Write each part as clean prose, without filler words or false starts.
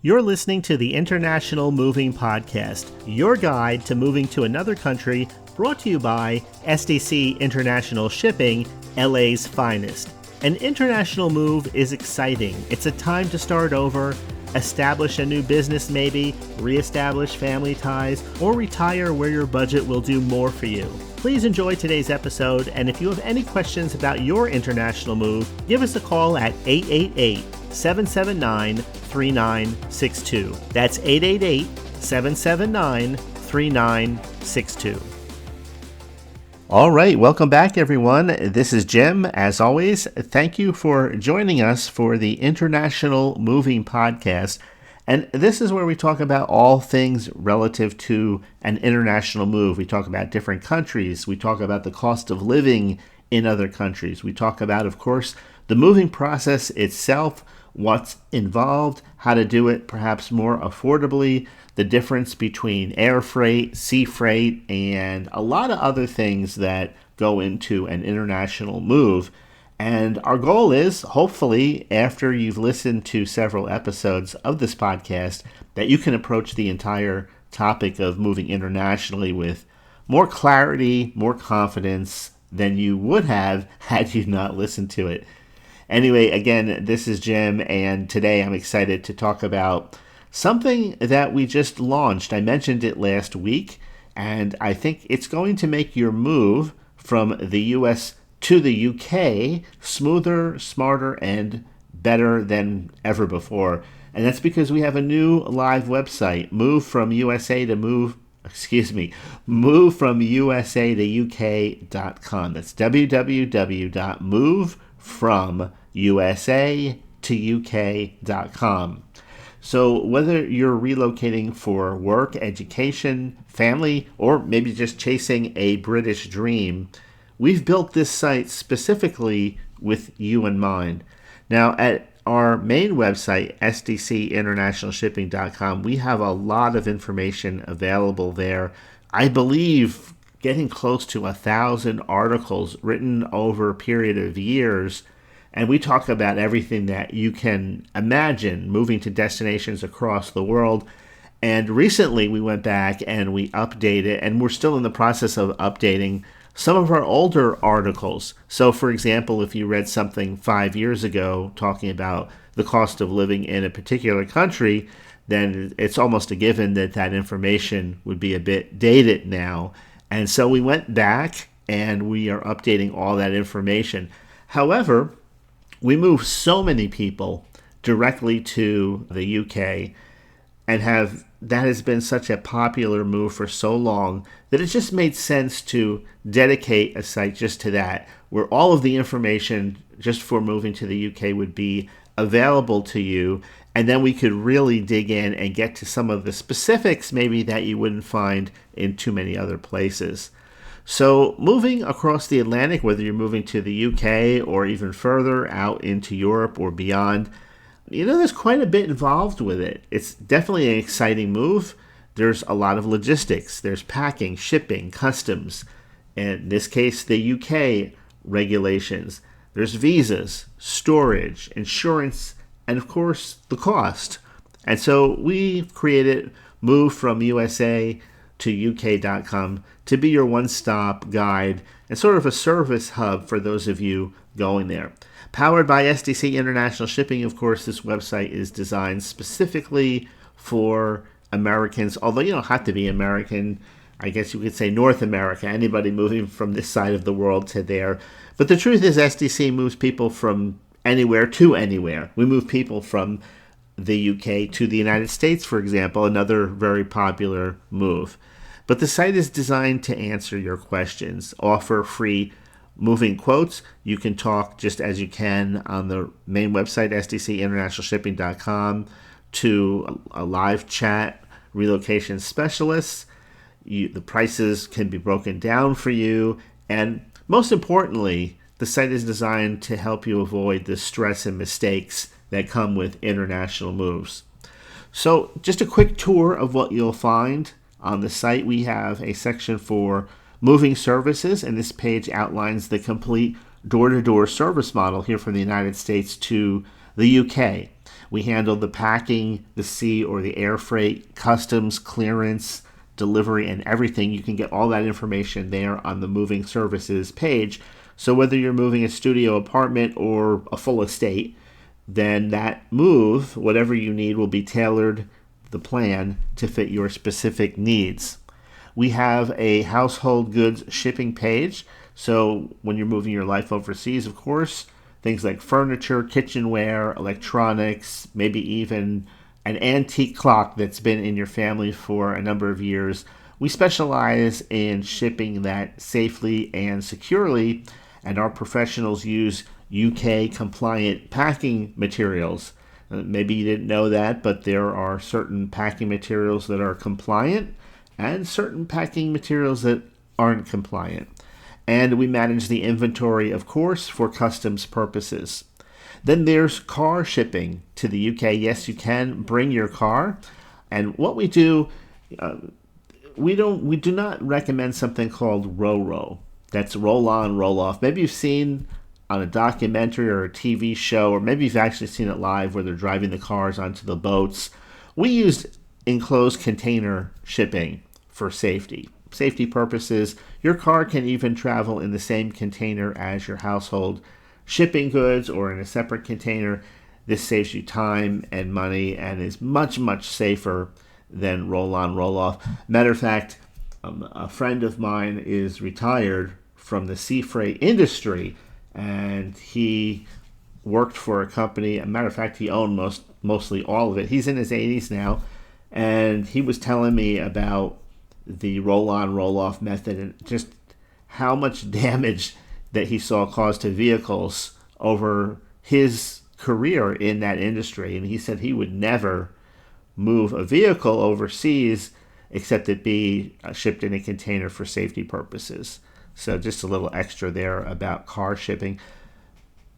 You're listening to the International Moving Podcast, your guide to moving to another country, brought to you by SDC International Shipping, LA's finest. An international move is exciting. It's a time to start over, establish a new business maybe, reestablish family ties, or retire where your budget will do more for you. Please enjoy today's episode, and if you have any questions about your international move, give us a call at 888-779-3962. That's 888-779-3962. All right, welcome back, everyone. This is Jim. As always, thank you for joining us for the International Moving Podcast. And this is where we talk about all things relative to an international move. We talk about different countries. We talk about the cost of living in other countries. We talk about, of course, the moving process itself, what's involved, how to do it perhaps more affordably, the difference between air freight, sea freight, and a lot of other things that go into an international move. And our goal is, hopefully, after you've listened to several episodes of this podcast, that you can approach the entire topic of moving internationally with more clarity, more confidence than you would have had you not listened to it. Anyway, again, this is Jim, and today I'm excited to talk about something that we just launched. I mentioned it last week, and I think it's going to make your move from the U.S. to the UK smoother, smarter, and better than ever before. And that's because we have a new live website, movefromusa2uk.com. That's www.movefromusa2uk.com. So whether you're relocating for work, education, family, or maybe just chasing a British dream, we've built this site specifically with you in mind. Now, at our main website, sdcinternationalshipping.com, we have a lot of information available there. I believe getting close to 1,000 articles written over a period of years. And we talk about everything that you can imagine moving to destinations across the world. And recently we went back and we updated, and we're still in the process of updating some of our older articles. So, for example, if you read something 5 years ago talking about the cost of living in a particular country, then it's almost a given that that information would be a bit dated now. And so we went back and we are updating all that information. However, we move so many people directly to the UK and that has been such a popular move for so long that it just made sense to dedicate a site just to that, where all of the information just for moving to the UK would be available to you, and then we could really dig in and get to some of the specifics maybe that you wouldn't find in too many other places. So moving across the Atlantic, whether you're moving to the UK or even further out into Europe or beyond, there's quite a bit involved with it. It's definitely an exciting move. There's a lot of logistics. There's packing, shipping, customs, and in this case, the UK regulations. There's visas, storage, insurance, and of course, the cost. And so we've created movefromusa2uk.com to be your one-stop guide and sort of a service hub for those of you going there. Powered by SDC International Shipping, of course, this website is designed specifically for Americans, although you don't have to be American. I guess you could say North America, anybody moving from this side of the world to there. But the truth is SDC moves people from anywhere to anywhere. We move people from the UK to the United States, for example, another very popular move. But the site is designed to answer your questions, offer free moving quotes. You can talk just as you can on the main website, sdcinternationalshipping.com, to a live chat relocation specialists. The prices can be broken down for you. And most importantly, the site is designed to help you avoid the stress and mistakes that come with international moves. So just a quick tour of what you'll find on the site. We have a section for moving services, and this page outlines the complete door-to-door service model here from the United States to the UK. We handle the packing, the sea or the air freight, customs, clearance, delivery, and everything. You can get all that information there on the moving services page. So whether you're moving a studio apartment or a full estate, then that move, whatever you need, will be tailored, the plan, to fit your specific needs. We have a household goods shipping page. So when you're moving your life overseas, of course, things like furniture, kitchenware, electronics, maybe even an antique clock that's been in your family for a number of years. We specialize in shipping that safely and securely, and our professionals use UK compliant packing materials. Maybe you didn't know that, but there are certain packing materials that are compliant and certain packing materials that aren't compliant. And we manage the inventory, of course, for customs purposes. Then there's car shipping to the UK. Yes, you can bring your car. And what we do, we do not recommend something called row. That's roll on, roll off. Maybe you've seen on a documentary or a TV show, or maybe you've actually seen it live where they're driving the cars onto the boats. We use enclosed container shipping for safety purposes. Your car can even travel in the same container as your household shipping goods or in a separate container. This saves you time and money and is much, much safer than roll on, roll off. Matter of fact, a friend of mine is retired from the sea freight industry, and he worked for a company. As a matter of fact, he owned mostly all of it. He's in his 80s now, and he was telling me about the roll-on, roll-off method and just how much damage that he saw caused to vehicles over his career in that industry. And he said he would never move a vehicle overseas except it be shipped in a container for safety purposes. So just a little extra there about car shipping.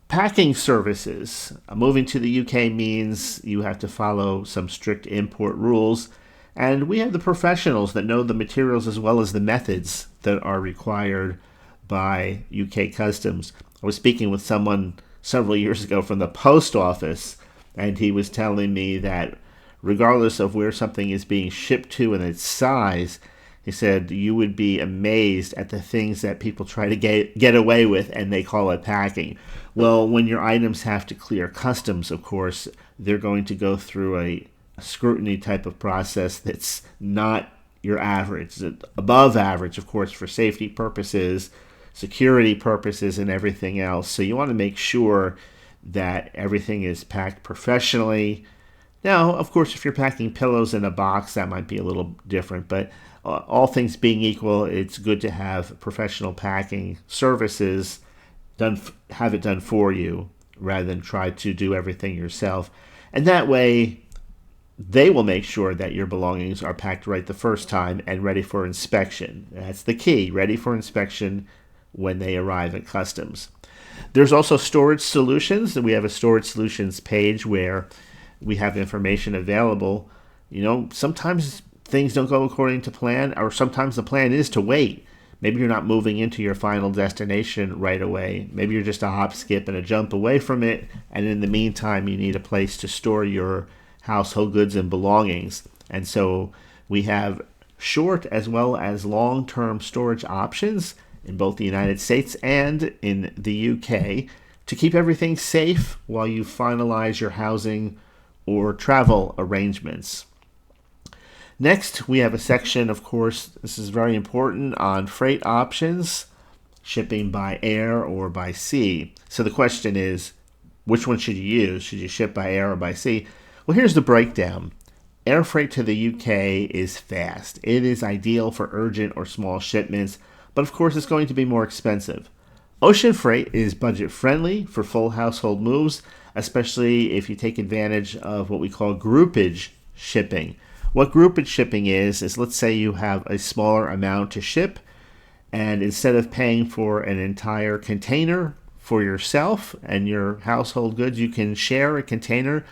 Packing services. Moving to the UK means you have to follow some strict import rules. And we have the professionals that know the materials as well as the methods that are required by UK Customs. I was speaking with someone several years ago from the post office, and he was telling me that regardless of where something is being shipped to and its size, he said you would be amazed at the things that people try to get away with, and they call it packing. Well, when your items have to clear customs, of course, they're going to go through a scrutiny type of process that's not your average. It's above average, of course, for safety purposes, security purposes, and everything else. So you want to make sure that everything is packed professionally. Now, of course, if you're packing pillows in a box, that might be a little different, but all things being equal, it's good to have professional packing services have it done for you rather than try to do everything yourself. And that way, they will make sure that your belongings are packed right the first time and ready for inspection. That's the key, ready for inspection when they arrive at customs. There's also storage solutions, and we have a storage solutions page where we have information available. Sometimes things don't go according to plan, or sometimes the plan is to wait. Maybe you're not moving into your final destination right away. Maybe you're just a hop, skip, and a jump away from it, and in the meantime, you need a place to store your household goods and belongings. And so we have short as well as long-term storage options in both the United States and in the UK to keep everything safe while you finalize your housing or travel arrangements. Next, we have a section, of course, this is very important, on freight options, shipping by air or by sea. So the question is, which one should you use? Should you ship by air or by sea? Well, here's the breakdown. Air freight to the UK is fast. It is ideal for urgent or small shipments, but of course it's going to be more expensive. Ocean freight is budget friendly for full household moves, especially if you take advantage of what we call groupage shipping. What groupage shipping is let's say you have a smaller amount to ship, and instead of paying for an entire container for yourself and your household goods, you can share a container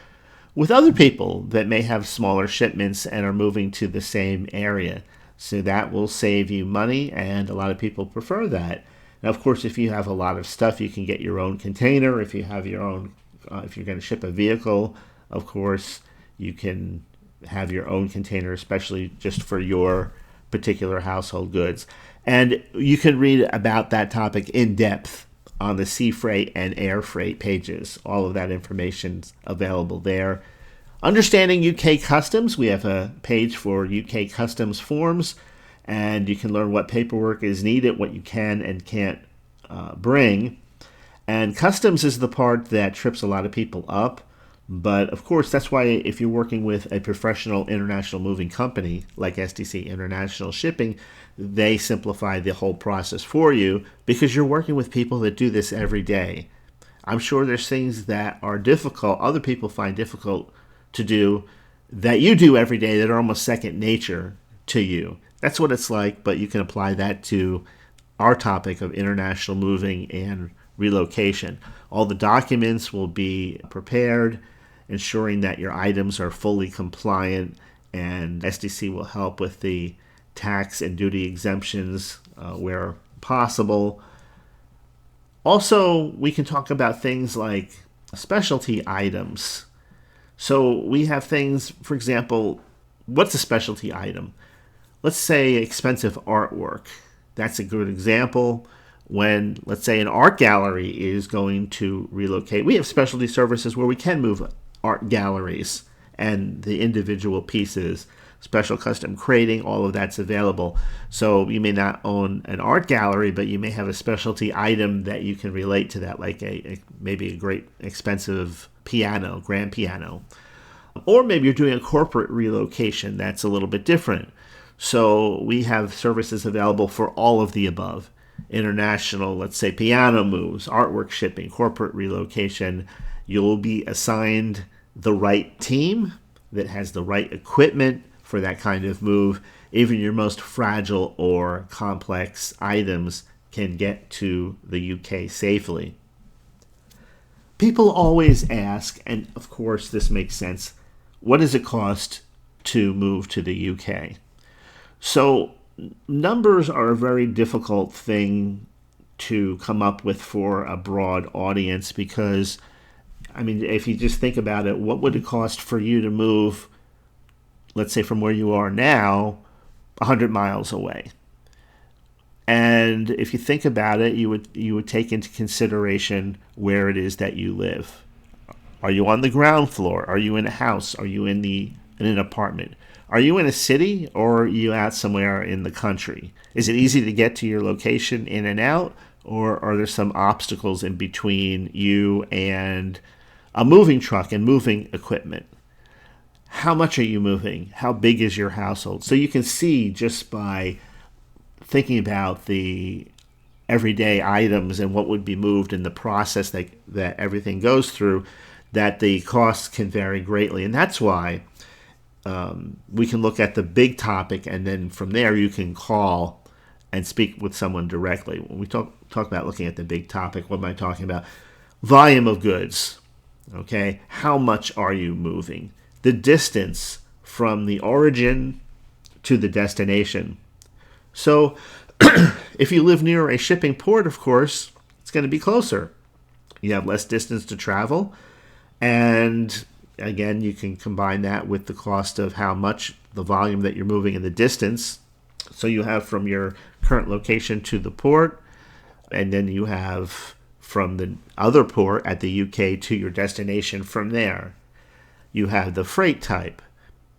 with other people that may have smaller shipments and are moving to the same area. So that will save you money, and a lot of people prefer that. Now, of course, if you have a lot of stuff, you can get your own container. If you have your own, if you're going to ship a vehicle, of course, you can have your own container, especially just for your particular household goods. And you can read about that topic in depth on the sea freight and air freight pages. All of that information's available there. Understanding UK customs, we have a page for UK customs forms, and you can learn what paperwork is needed, what you can and can't bring. And customs is the part that trips a lot of people up. But of course, that's why if you're working with a professional international moving company like STC International Shipping, they simplify the whole process for you because you're working with people that do this every day. I'm sure there's things that are difficult, other people find difficult to do, that you do every day that are almost second nature to you. That's what it's like, but you can apply that to our topic of international moving and relocation. All the documents will be prepared, ensuring that your items are fully compliant, and SDC will help with the tax and duty exemptions where possible. Also, we can talk about things like specialty items. So we have things, for example, what's a specialty item? Let's say expensive artwork. That's a good example. When, let's say, an art gallery is going to relocate, we have specialty services where we can move art galleries and the individual pieces, special custom crating, all of that's available. So you may not own an art gallery, but you may have a specialty item that you can relate to that, like maybe a great expensive piano, grand piano. Or maybe you're doing a corporate relocation. That's a little bit different. So we have services available for all of the above. International, let's say, piano moves, artwork shipping, corporate relocation. You'll be assigned the right team that has the right equipment for that kind of move. Even your most fragile or complex items can get to the UK safely. People always ask, and of course this makes sense, what does it cost to move to the UK? So numbers are a very difficult thing to come up with for a broad audience because, I mean, if you just think about it, what would it cost for you to move, let's say from where you are now, 100 miles away? And if you think about it, you would take into consideration where it is that you live. Are you on the ground floor? Are you in a house? Are you in an apartment? Are you in a city or are you out somewhere in the country? Is it easy to get to your location in and out, or are there some obstacles in between you and a moving truck and moving equipment? How much are you moving? How big is your household? So you can see just by thinking about the everyday items and what would be moved in the process that everything goes through, that the costs can vary greatly. And that's why we can look at the big topic, and then from there you can call and speak with someone directly. When we talk about looking at the big topic, what am I talking about? Volume of goods. Okay, how much are you moving? The distance from the origin to the destination. So if you live near a shipping port, of course, it's going to be closer. You have less distance to travel. And again, you can combine that with the cost of how much the volume that you're moving and the distance. So you have from your current location to the port, and then you have from the other port at the UK to your destination from there. You have the freight type.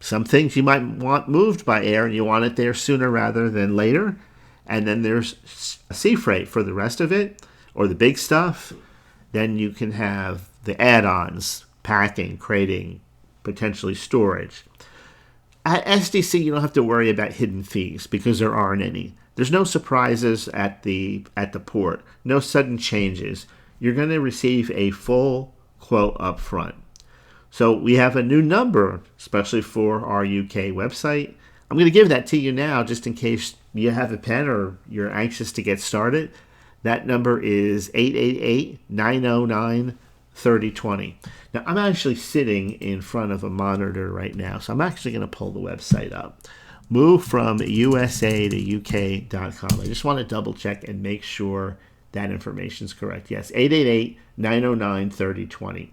Some things you might want moved by air and you want it there sooner rather than later. And then there's sea freight for the rest of it, or the big stuff. Then you can have the add-ons, packing, crating, potentially storage. At SDC, you don't have to worry about hidden fees because there aren't any. There's no surprises at the port, no sudden changes. You're going to receive a full quote up front. So we have a new number, especially for our UK website. I'm going to give that to you now just in case you have a pen or you're anxious to get started. That number is 888-909-3020. Now, I'm actually sitting in front of a monitor right now, so I'm actually going to pull the website up. Move from USA to UK.com. I just want to double check and make sure that information is correct. Yes, 888-909-3020.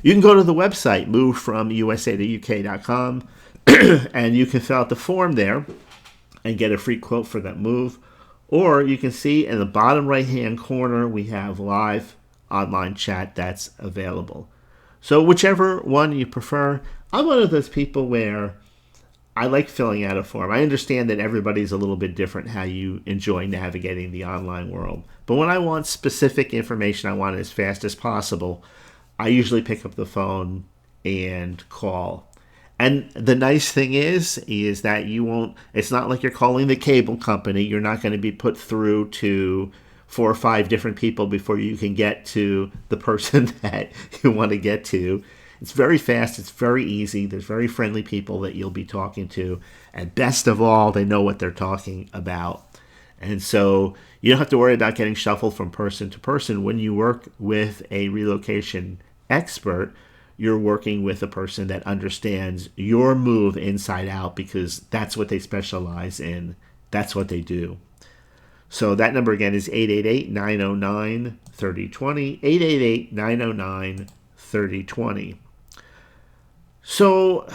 You can go to the website, movefromusa2uk.com, and you can fill out the form there and get a free quote for that move. Or you can see in the bottom right-hand corner, we have live online chat that's available. So whichever one you prefer, I'm one of those people where I like filling out a form. I understand that everybody's a little bit different how you enjoy navigating the online world. But when I want specific information, I want it as fast as possible, I usually pick up the phone and call. And the nice thing is that you won't, it's not like you're calling the cable company. You're not going to be put through to 4 or 5 different people before you can get to the person that you want to get to. It's very fast. It's very easy. There's very friendly people that you'll be talking to. And best of all, they know what they're talking about. And so you don't have to worry about getting shuffled from person to person. When you work with a relocation expert, you're working with a person that understands your move inside out, because that's what they specialize in. That's what they do. So that number again is 888-909-3020, 888-909-3020. So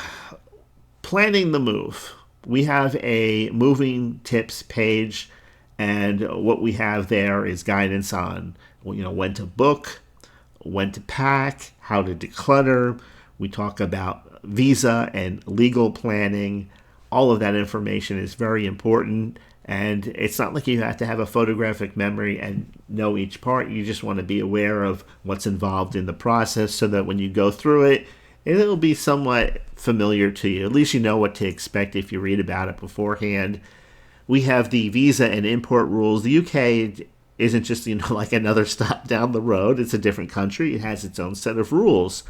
planning the move. We have a moving tips page, and what we have there is guidance on, when to book, when to pack, how to declutter. We talk about visa and legal planning. All of that information is very important. And it's not like you have to have a photographic memory and know each part. You just want to be aware of what's involved in the process so that when you go through it, it'll be somewhat familiar to you. At least you know what to expect if you read about it beforehand. We have the visa and import rules. The UK isn't just, like another stop down the road. It's a different country. It has its own set of rules.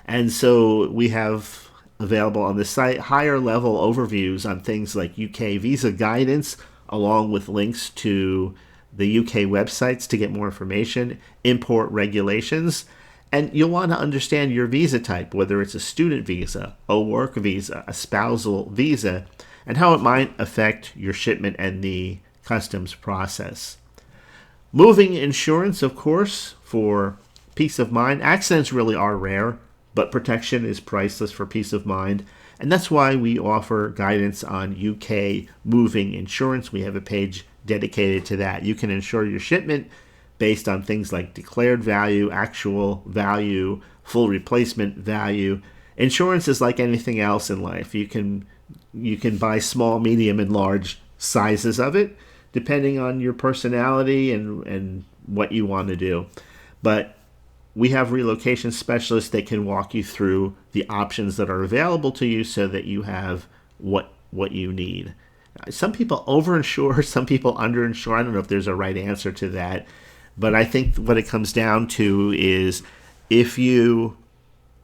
And so we have available on the site higher level overviews on things like UK visa guidance, along with links to the UK websites to get more information, import regulations, and you'll want to understand your visa type, whether it's a student visa, a work visa, a spousal visa, and how it might affect your shipment and the customs process. Moving insurance, of course, for peace of mind. Accidents really are rare, but protection is priceless for peace of mind. And that's why we offer guidance on UK moving insurance. We have a page dedicated to that. You can insure your shipment based on things like declared value, actual value, full replacement value. Insurance is like anything else in life. You can buy small, medium, and large sizes of it, depending on your personality and what you want to do. But we have relocation specialists that can walk you through the options that are available to you so that you have what you need. Some people overinsure, some people underinsure. I don't know if there's a right answer to that. But I think what it comes down to is, if you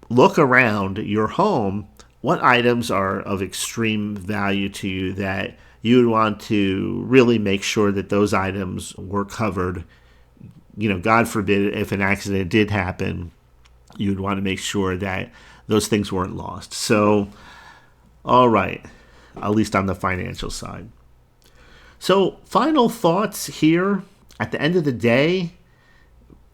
look around your home, what items are of extreme value to you that you would want to really make sure that those items were covered. God forbid, if an accident did happen, you'd want to make sure that those things weren't lost. So, all right, at least on the financial side. So, final thoughts here. At the end of the day,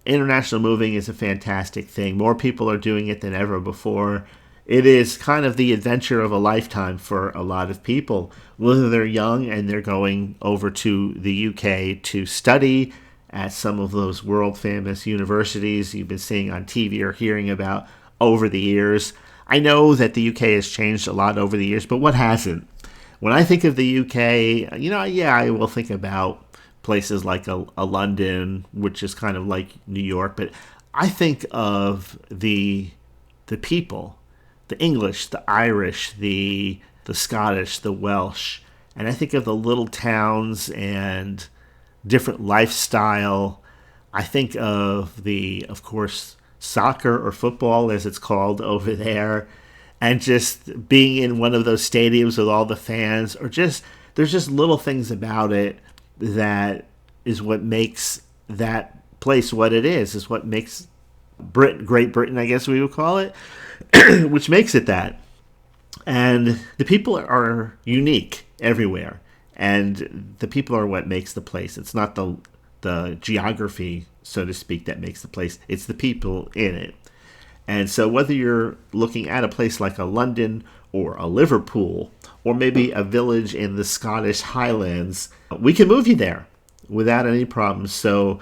international moving is a fantastic thing. More people are doing it than ever before. It is kind of the adventure of a lifetime for a lot of people, whether they're young and they're going over to the UK to study at some of those world famous universities you've been seeing on TV or hearing about over the years. I know that the UK has changed a lot over the years, but what hasn't? When I think of the UK, I will think about places like a London, which is kind of like New York, but I think of the people, the English, the Irish, the Scottish, the Welsh, and I think of the little towns and different lifestyle. I think of of course, soccer or football as it's called over there, and just being in one of those stadiums with all the fans, or there's just little things about it that is what makes that place what it is what makes Great Britain, I guess we would call it, which makes it that. And the people are unique everywhere, and the people are what makes the place. It's not the geography, so to speak, that makes the place. It's the people in it. And so whether you're looking at a place like a London or a Liverpool, or maybe a village in the Scottish Highlands, we can move you there without any problems. So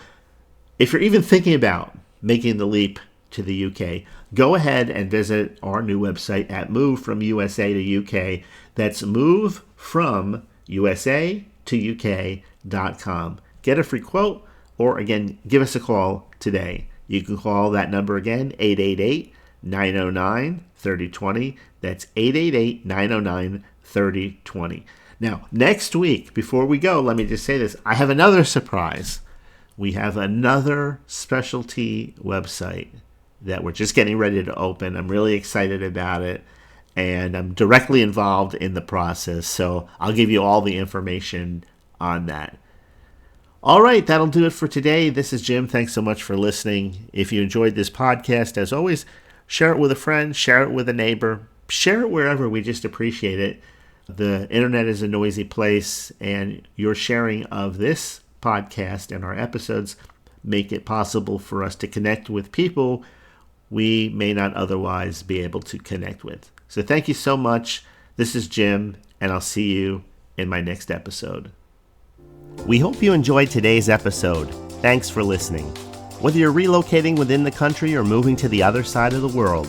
if you're even thinking about making the leap to the UK, go ahead and visit our new website at Move from USA to UK. That's movefromusa2uk.com. Get a free quote, or again, give us a call today. You can call that number again, 888-909-3020. That's 888-909-3020. Now, next week, before we go, let me just say this. I have another surprise. We have another specialty website that we're just getting ready to open. I'm really excited about it, and I'm directly involved in the process, so I'll give you all the information on that. All right, that'll do it for today. This is Jim. Thanks so much for listening. If you enjoyed this podcast, as always, share it with a friend, share it with a neighbor, share it wherever. We just appreciate it. The internet is a noisy place, and your sharing of this podcast and our episodes make it possible for us to connect with people we may not otherwise be able to connect with. So thank you so much. This is Jim, and I'll see you in my next episode. We hope you enjoyed today's episode. Thanks for listening. Whether you're relocating within the country or moving to the other side of the world,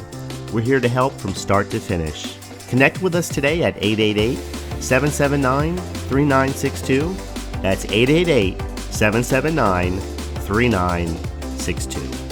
we're here to help from start to finish. Connect with us today at 888-779-3962. That's 888-779-3962.